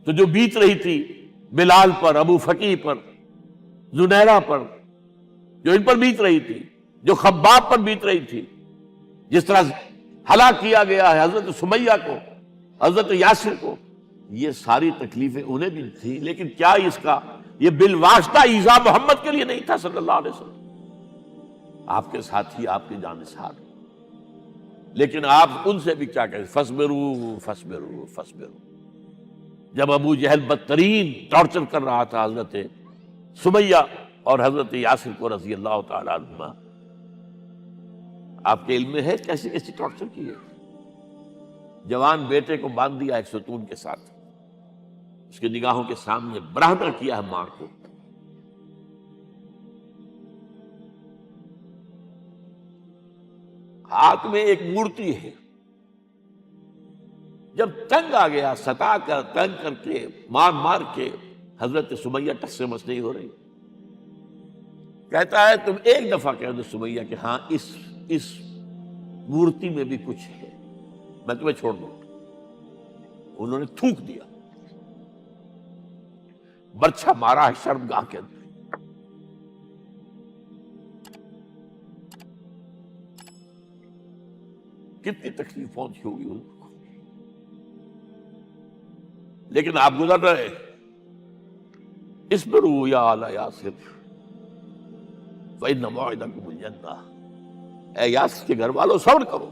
تو جو بیت رہی تھی بلال پر، ابو فقیہ پر، زنیرہ پر، جو ان پر بیت رہی تھی، جو خباب پر بیت رہی تھی، جس طرح ہلاک کیا گیا ہے حضرت سمیہ کو، حضرت یاسر کو، یہ ساری تکلیفیں انہیں بھی تھیں، لیکن کیا اس کا یہ بالواسطہ ایذا محمد کے لیے نہیں تھا صلی اللہ علیہ وسلم، آپ کے ساتھی، آپ کے جانثار، لیکن آپ ان سے بھی کیا کہیں، فصبروا فصبروا فصبروا۔ جب ابو جہل بدترین ٹارچر کر رہا تھا حضرت سمیہ اور حضرت یاسر کو رضی اللہ تعالی عنہما، آپ کے علم میں ہے کیسی کیسی ٹارچر کی ہے؟ جوان بیٹے کو باندھ دیا ایک ستون کے ساتھ، اس کے نگاہوں کے سامنے برہنہ کیا ہے ماں کو، ہاتھ میں ایک مورتی ہے، جب تنگ آ گیا، ستا کر تنگ کر کے مار مار کے حضرت سمیہ ٹس سے مس نہیں ہو رہی، کہتا ہے تم ایک دفعہ کہہ دو سمیہ کہ ہاں اس مورتی میں بھی کچھ ہے، میں تمہیں چھوڑ دوں۔ انہوں نے تھوک دیا، برچھا مارا ہے شرمگاہ کے اندر۔ کتنی تکلیف پہنچی ہوگی ان کو، لیکن آپ گزر رہے، اصبروا یا آل یاسر فإن موعدکم الجنہ، اے یاسر کے گھر والوں صبر کرو،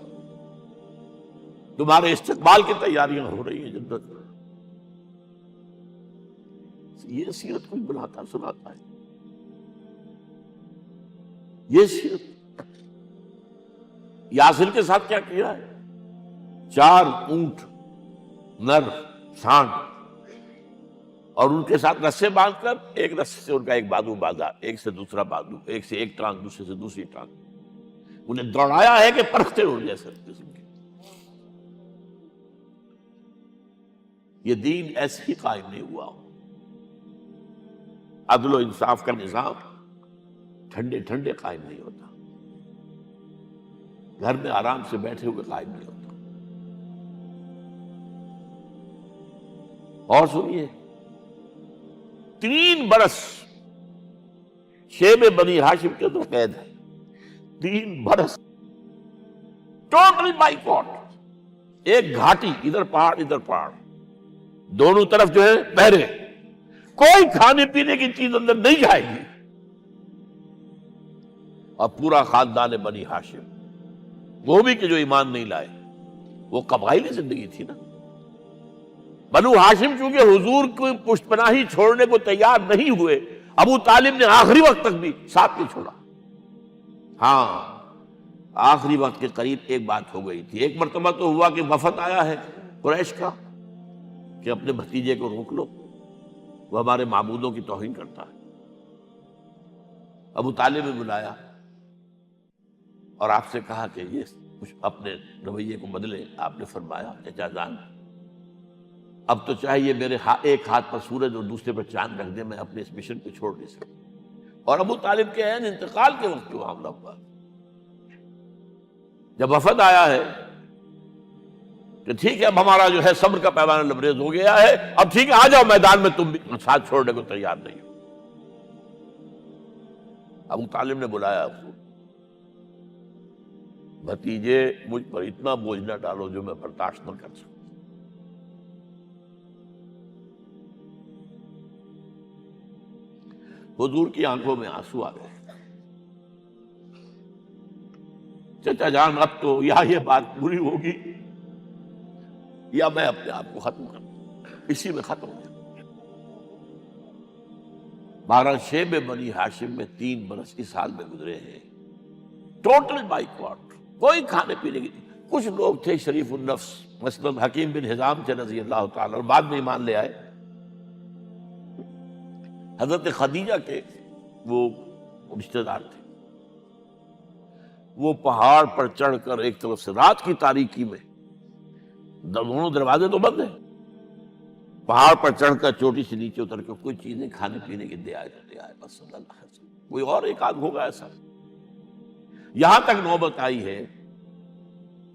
تمہارے استقبال کی تیاریاں ہو رہی ہیں جنت میں۔ یہ سیرت کوئی بناتا سناتا ہے، یہ سیرت۔ یاسر کے ساتھ کیا کیا ہے؟ 4 اونٹ نر سانڈ، اور ان کے ساتھ رسے باندھ کر، ایک رسے سے ان کا ایک بازو باندھا، ایک سے دوسرا بازو، ایک سے ایک ٹانگ، دوسرے سے دوسری ٹانگ، انہیں دوڑایا ہے کہ پرکھتے ہو جیسے قسم کے۔ یہ دین ایسے ہی قائم نہیں ہوا، عدل و انصاف کا نظام ٹھنڈے ٹھنڈے قائم نہیں ہوتا، گھر میں آرام سے بیٹھے ہوئے قائم نہیں ہوتا۔ اور سنیے، 3 برس شیب بنی ہاشم کے اندر قید ہے، 3 برس ٹوٹل بائیکاٹ، ایک گھاٹی، ادھر پہاڑ ادھر پہاڑ، دونوں طرف جو ہے پہرے، کوئی کھانے پینے کی چیز اندر نہیں جائے گی، اور پورا خاندان بنی ہاشم، وہ بھی کہ جو ایمان نہیں لائے، وہ قبائلی زندگی تھی نا۔ بنو ہاشم چونکہ حضور کو پشت پناہی چھوڑنے کو تیار نہیں ہوئے، ابو طالب نے آخری وقت تک بھی ساتھ نہیں چھوڑا۔ ہاں، آخری وقت کے قریب ایک بات ہو گئی تھی، ایک مرتبہ تو ہوا کہ وفد آیا ہے قریش کا کہ اپنے بھتیجے کو روک لو، وہ ہمارے معبودوں کی توہین کرتا ہے۔ ابو طالب نے بلایا اور آپ سے کہا کہ یہ کچھ اپنے رویے کو بدلے۔ آپ نے فرمایا چچا جان، اب تو چاہیے میرے ایک ہاتھ پر سورج اور دوسرے پر چاند رکھ دے، میں اپنے اس مشن کو چھوڑ نہیں سکتا۔ اور ابو طالب کے عین انتقال کے وقت جو معاملہ ہوا، جب وفد آیا ہے کہ ٹھیک ہے اب ہمارا جو ہے صبر کا پیمانہ لبریز ہو گیا ہے، اب ٹھیک ہے آ جاؤ میدان میں، تم بھی ساتھ چھوڑنے کو تیار نہیں ہو۔ ابو طالب نے بلایا آپ کو، بھتیجے مجھ پر اتنا بوجھ نہ ڈالو جو میں برداشت نہ کر سکوں۔ حضور کی آنکھوں میں آنسو آ گئے۔ چچا جان، اب تو یا یہ بات پوری ہوگی یا میں اپنے آپ کو ختم کر دوں، اسی میں ختم ہو جائے۔ 12 شیب بنی ہاشم میں 3 برس اس حال میں گزرے ہیں، ٹوٹل بائیکاٹ، کوئی کھانے پینے کی۔ کچھ لوگ تھے شریف النفس، مثلا حکیم بن حزام تھے رضی اللہ تعالی، اور بعد میں ایمان لے آئے۔ حضرت خدیجہ کے وہ رشتہ دار تھے، وہ پہاڑ پر چڑھ کر ایک طرف سے رات کی تاریکی میں، دونوں دروازے تو بند ہیں، پہاڑ پر چڑھ کر چوٹی سے نیچے اتر کر کوئی چیزیں کھانے پینے کی دے آئے بس صلی اللہ علیہ وسلم۔ کوئی اور ایک آدھ ہوگا ایسا۔ یہاں تک نوبت آئی ہے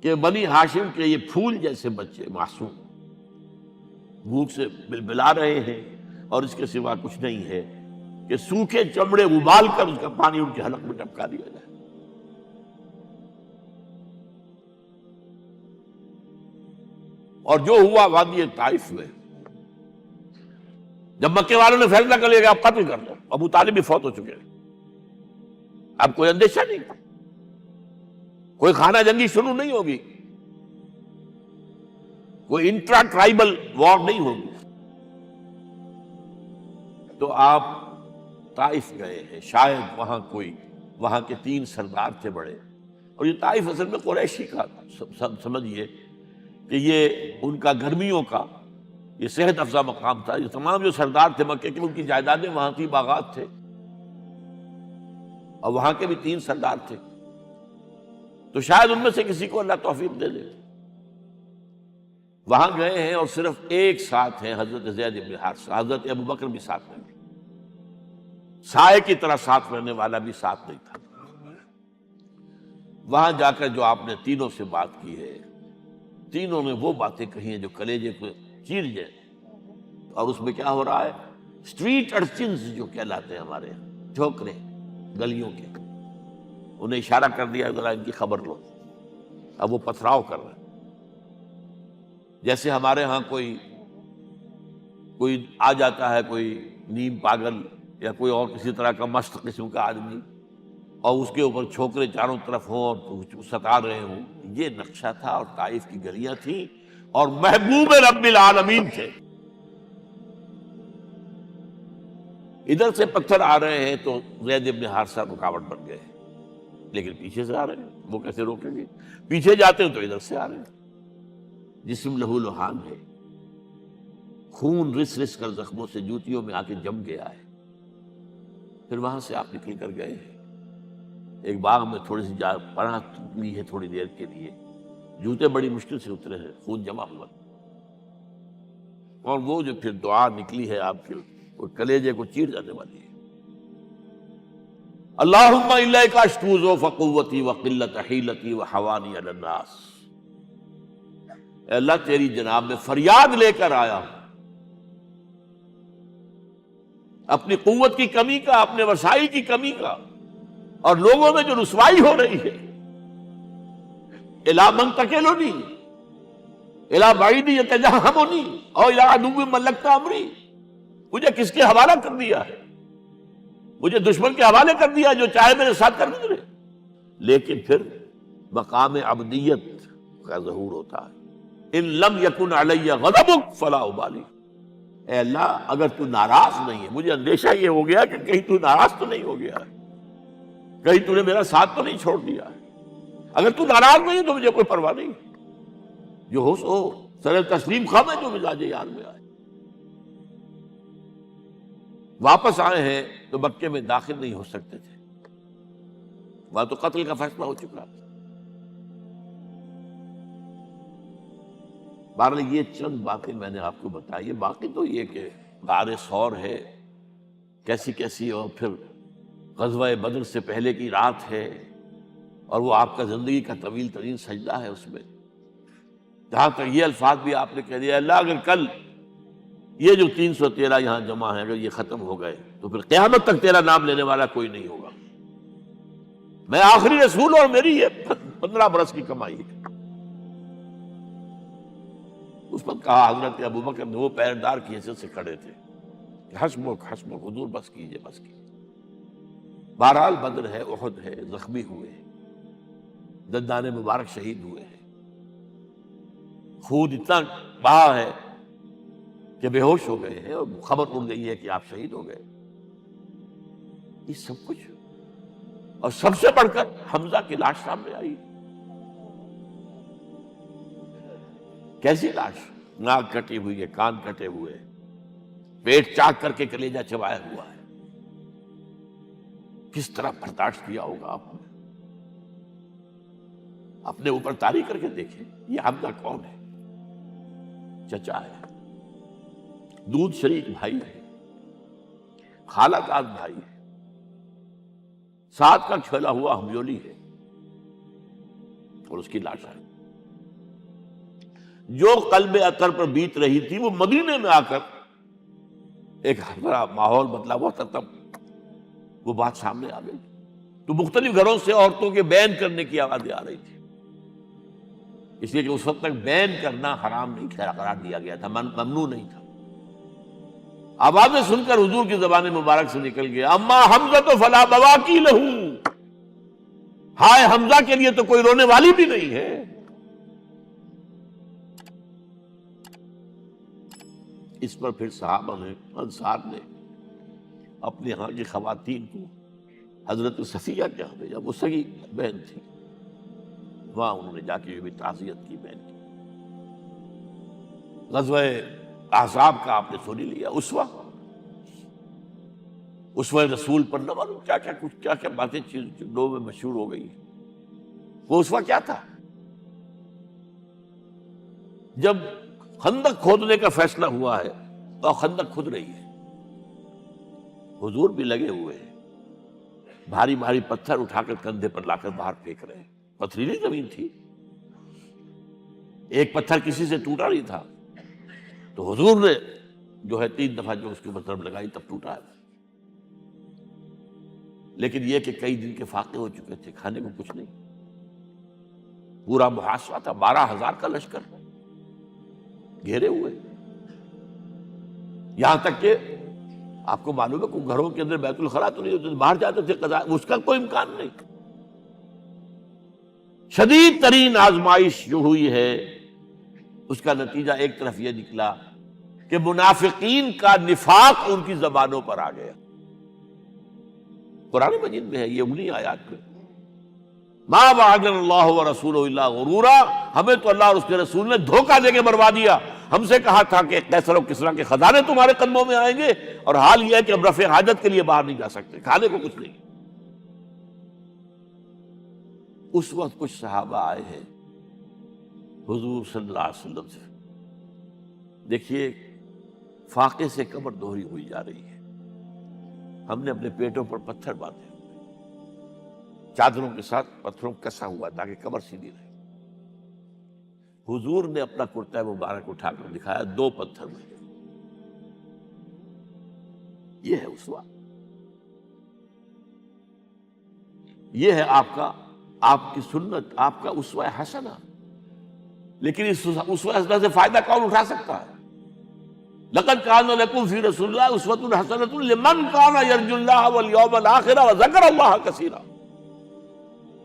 کہ بنی ہاشم کے یہ پھول جیسے بچے معصوم، بھوک سے بلبلا رہے ہیں، اور اس کے سوا کچھ نہیں ہے کہ سوکھے چمڑے ابال کر اس کا پانی ان کے حلق میں ٹپکا دیا جائے۔ اور جو ہوا وادی طائف میں، جب مکے والوں نے فیصلہ کر لیا کہ آپ قتل کر دو، ابو طالب بھی فوت ہو چکے ہیں، اب کوئی اندیشہ نہیں، کوئی خانہ جنگی شروع نہیں ہوگی، کوئی انٹرا ٹرائبل وار نہیں ہوگی، تو آپ طائف گئے ہیں۔ شاید وہاں کے 3 سردار تھے بڑے، اور یہ طائف اصل میں قریشی کا سمجھیے کہ یہ ان کا گرمیوں کا یہ صحت افزا مقام تھا۔ یہ تمام جو سردار تھے مکے کے، ان کی جائیدادیں وہاں تھی، باغات تھے، اور وہاں کے بھی 3 سردار تھے، تو شاید ان میں سے کسی کو اللہ توفیق دے دے۔ وہاں گئے ہیں اور صرف ایک ساتھ ہیں، حضرت زید بن حارثہ، حضرت ابوبکر بھی ساتھ نہیں، سائے کی طرح ساتھ رہنے والا بھی ساتھ نہیں تھا۔ وہاں جا کر جو آپ نے تینوں سے بات کی ہے، تینوں نے وہ باتیں کہی ہیں جو کلیجے کو چیر جائیں، اور اس میں کیا ہو رہا ہے؟ اسٹریٹ ارچنز جو کہلاتے ہیں ہمارے یہاں، ٹھوکرے گلیوں کے، انہیں اشارہ کر دیا ذرا ان کی خبر لو، اب وہ پتھراؤ کر رہے ہیں۔ جیسے ہمارے ہاں کوئی آ جاتا ہے، کوئی نیم پاگل یا کوئی اور کسی طرح کا مست قسم کا آدمی، اور اس کے اوپر چھوکرے چاروں طرف ہوں اور ستا رہے ہوں، یہ نقشہ تھا، اور طائف کی گلیاں تھیں، اور محبوب رب العالمین تھے۔ ادھر سے پتھر آ رہے ہیں تو زید بن حارثہ رکاوٹ بن گئے، لیکن پیچھے سے آ رہے ہیں، وہ کیسے روکیں گے؟ پیچھے جاتے ہیں تو ادھر سے آ رہے ہیں۔ جسم لہو لہان ہے، خون رس رس کر زخموں سے جوتیوں میں آ کے جم گیا ہے۔ پھر وہاں سے آپ نکل کر گئے ہیں، ایک باغ میں تھوڑی سی پناہ لی ہے تھوڑی دیر کے لیے، جوتے بڑی مشکل سے اترے ہیں، خون جمع ہوا، اور وہ جو پھر دعا نکلی ہے آپ کی، وہ کلیجے کو چیر جانے والی ہے۔ اللہم الیک اشکو ضعف قوتی وقلت حیلتی وحوانی علی الناس، اے اللہ تیری جناب میں فریاد لے کر آیا ہوں، اپنی قوت کی کمی کا، اپنے وسائل کی کمی کا، اور لوگوں میں جو رسوائی ہو رہی ہے، الی من تکلنی الی بعید یتجہمنی او الی عدو ملکت امری، مجھے کس کے حوالہ کر دیا ہے؟ مجھے دشمن کے حوالے کر دیا، جو چاہے میرے ساتھ کر گزرے۔ لیکن پھر مقام عبدیت کا ظہور ہوتا ہے، ان لم یکن علی غضبک فلا ابالی، اے اللہ اگر تو ناراض نہیں ہے، مجھے اندیشہ یہ ہو گیا کہ کہیں تو ناراض تو نہیں ہو گیا ہے، کہیں تو نے میرا ساتھ تو نہیں چھوڑ دیا ہے۔ اگر تو ناراض نہیں ہے تو مجھے کوئی پرواہ نہیں، جو ہو سو سر تسلیم خم ہے، جو مزاج یار میں آئے۔ واپس آئے ہیں تو مکے میں داخل نہیں ہو سکتے تھے، وہاں تو قتل کا فیصلہ ہو چکا تھا۔ بہرحال یہ چند باتیں میں نے آپ کو بتائی، باقی تو یہ کہ غار ثور ہے کیسی کیسی، اور پھر غزوہ بدر سے پہلے کی رات ہے، اور وہ آپ کا زندگی کا طویل ترین سجدہ ہے۔ اس میں جہاں تک یہ الفاظ بھی آپ نے کہہ دیا، اللہ اگر کل یہ جو 313 یہاں جمع ہیں اگر یہ ختم ہو گئے تو پھر قیامت تک تیرا نام لینے والا کوئی نہیں ہوگا، میں آخری رسول اور میری یہ 15 برس کی کمائی ہے۔ اس وقت کہا حضرت ابوبکر نے، وہ پہردار کی حیثیت سے کھڑے تھے، کہ حسبک حسبک حضور بس کیجئے بس کیجئے۔ بہرحال بدر ہے، احد ہے، زخمی ہوئے ہیں، دندان مبارک شہید ہوئے ہیں، خون اتنا بہا ہے کہ بے ہوش ہو گئے ہیں، اور خبر اڑ گئی ہے کہ آپ شہید ہو گئے۔ یہ سب کچھ، اور سب سے بڑھ کر حمزہ کی لاش سامنے آئی۔ کیسی لاش؟ ناک کٹی ہوئی ہے، کان کٹے ہوئے، پیٹ چاک کر کے کلیجہ چبایا ہوا ہے۔ کس طرح برداشت کیا ہوگا آپ نے؟ اپنے اوپر تاری کر کے دیکھیں، یہ حمزہ کون ہے؟ چچا ہے، دودھ شریک بھائی ہے، خالہ داد بھائی ہے، ساتھ کا کھیلا ہوا ہمجولی ہے، اور اس کی لاش ہے۔ جو قلب اطہر پر بیت رہی تھی وہ مدینے میں آ کر ایک بڑا ماحول بدلا ہوا تھا، تب وہ بات سامنے آ گئی. تو مختلف گھروں سے عورتوں کے بین کرنے کی آوازیں آ رہی تھی، اس لیے کہ اس وقت تک بین کرنا حرام نہیں قرار دیا گیا تھا، ممنوع نہیں تھا. آوازیں سن کر حضور کی زبان مبارک سے نکل گیا اما حمزہ تو فلا بواکی لہو، ہائے حمزہ کے لیے تو کوئی رونے والی بھی نہیں ہے. اس پر پھر صحابہ نے، انصار نے اپنے ہاں کی خواتین کو حضرت صفیہ کے ہاں بھیجا، وہ سگی بہن تھی، وہاں انہوں نے جا کے یہ بھی تعزیت کی بہن کی. غزوہ احزاب کا آپ نے سن ہی لیا، اسوہ رسول پر نہ معلوم کیا کیا باتیں لوگوں میں مشہور ہو گئی. وہ اسوہ کیا تھا؟ جب خندق کھودنے کا فیصلہ ہوا ہے تو خندق کھود رہی ہے، حضور بھی لگے ہوئے ہیں، بھاری بھاری پتھر اٹھا کر کندھے پر لا کر باہر پھینک رہے ہیں. پتھریلی زمین تھی، ایک پتھر کسی سے ٹوٹا نہیں تھا، تو حضور نے جو ہے 3 دفعہ جو اس کے اوپر ضرب لگائی تب ٹوٹا ہے. لیکن یہ کہ کئی دن کے فاقے ہو چکے تھے، کھانے کو کچھ نہیں، پورا محاصرہ تھا، 12,000 کا لشکر گھیرے ہوئے. یہاں تک کہ آپ کو معلوم ہے کہ گھروں کے اندر بیت الخلا تو نہیں ہوتے، باہر جاتے تھے قضاء، اس کا کوئی امکان نہیں. شدید ترین آزمائش جو ہوئی ہے اس کا نتیجہ ایک طرف یہ نکلا کہ منافقین کا نفاق ان کی زبانوں پر آ گیا. قرآن مجید میں ہے یہ انہی آیات میں، ما وعدنا اللہ ورسولہ الا غرورا، ہمیں تو اللہ اور اس کے رسول نے دھوکہ دے کے مروا دیا. ہم سے کہا تھا کہ قیصر و کسریٰ کے خزانے تمہارے قدموں میں آئیں گے، اور حال یہ ہے کہ اب رفع حاجت کے لیے باہر نہیں جا سکتے، کھانے کو کچھ نہیں. اس وقت کچھ صحابہ آئے ہیں حضور صلی اللہ علیہ وسلم سے، دیکھیے فاقے سے کمر دوہری ہوئی جا رہی ہے، ہم نے اپنے پیٹوں پر پتھر باندھے، چادروں کے ساتھ پتھروں کسا ہوا تاکہ کمر سیدھی رہے. حضور نے اپنا کرتا مبارک اٹھا کر دکھایا 2 پتھر میں. یہ ہے اسوہ، یہ ہے آپ کی سنت، آپ کا اسوہ حسنہ. لیکن اس اسوہ حسنہ سے فائدہ کون اٹھا سکتا ہے؟ لقد کان لکم فی رسول اللہ اسوۃ حسنۃ لمن کان یرجو اللہ والیوم الآخر وذکر اللہ کثیرا.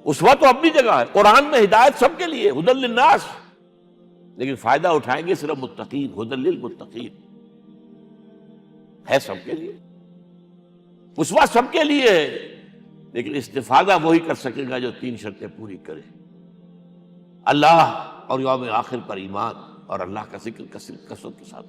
اسوہ تو اپنی جگہ ہے، قرآن میں ہدایت سب کے لیے، ھدی للناس، لیکن فائدہ اٹھائیں گے صرف متقین، ھدی للمتقین ہے سب کے لیے. اسوہ سب کے لیے ہے، لیکن استفادہ وہی کر سکے گا جو 3 شرطیں پوری کرے: اللہ اور یوم آخر پر ایمان، اور اللہ کا ذکر کثرت کے ساتھ.